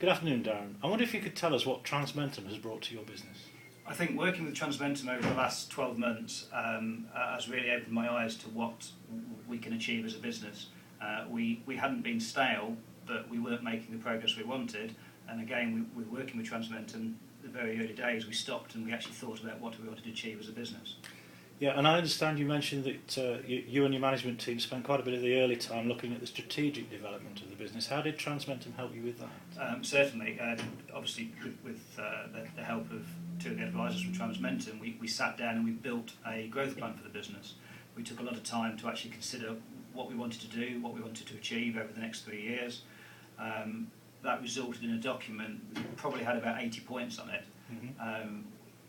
Good afternoon, Darren. I wonder if you could tell us what Transmentum has brought to your business. I think working with Transmentum over the last 12 months has really opened my eyes to what we can achieve as a business. We hadn't been stale, but we weren't making the progress we wanted. And again, we were working with Transmentum the very early days. We stopped and we actually thought about what we wanted to achieve as a business. Yeah, and I understand you mentioned that you and your management team spent quite a bit of the early time looking at the strategic development of the business. How did Transmentum help you with that? Certainly, obviously with the help of two of the advisors from Transmentum, we sat down and we built a growth plan for the business. We took a lot of time to actually consider what we wanted to do, what we wanted to achieve over the next 3 years. That resulted in a document that probably had about 80 points on it. Mm-hmm.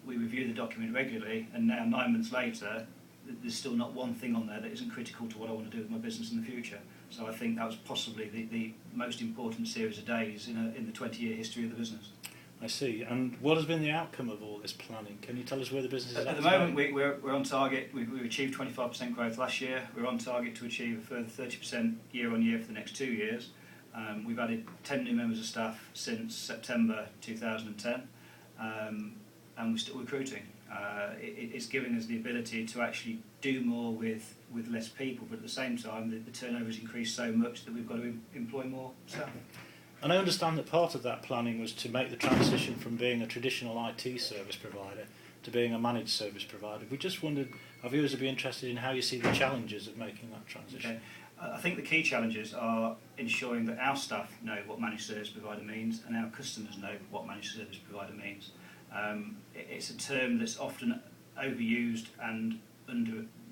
We review the document regularly, and now 9 months later, there's still not one thing on there that isn't critical to what I want to do with my business in the future. So I think that was possibly the most important series of days in the 20-year history of the business. I see. And what has been the outcome of all this planning? Can you tell us where the business is at the moment? We're on target. We achieved 25% growth last year. We're on target to achieve a further 30% year on year for the next 2 years. We've added 10 new members of staff since September 2010. And we're still recruiting. It's giving us the ability to actually do more with less people, but at the same time the turnover has increased so much that we've got to employ more staff. And I understand that part of that planning was to make the transition from being a traditional IT service provider to being a managed service provider. We just wondered, our viewers would be interested in how you see the challenges of making that transition. Okay. I think the key challenges are ensuring that our staff know what managed service provider means and our customers know what managed service provider means. It's a term that's often overused and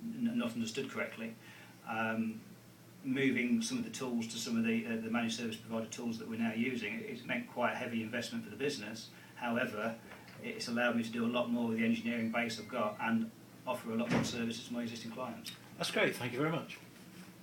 not understood correctly. Moving some of the tools to some of the managed service provider tools that we're now using, it's meant quite a heavy investment for the business. However, it's allowed me to do a lot more with the engineering base I've got and offer a lot more services to my existing clients. That's great, thank you very much.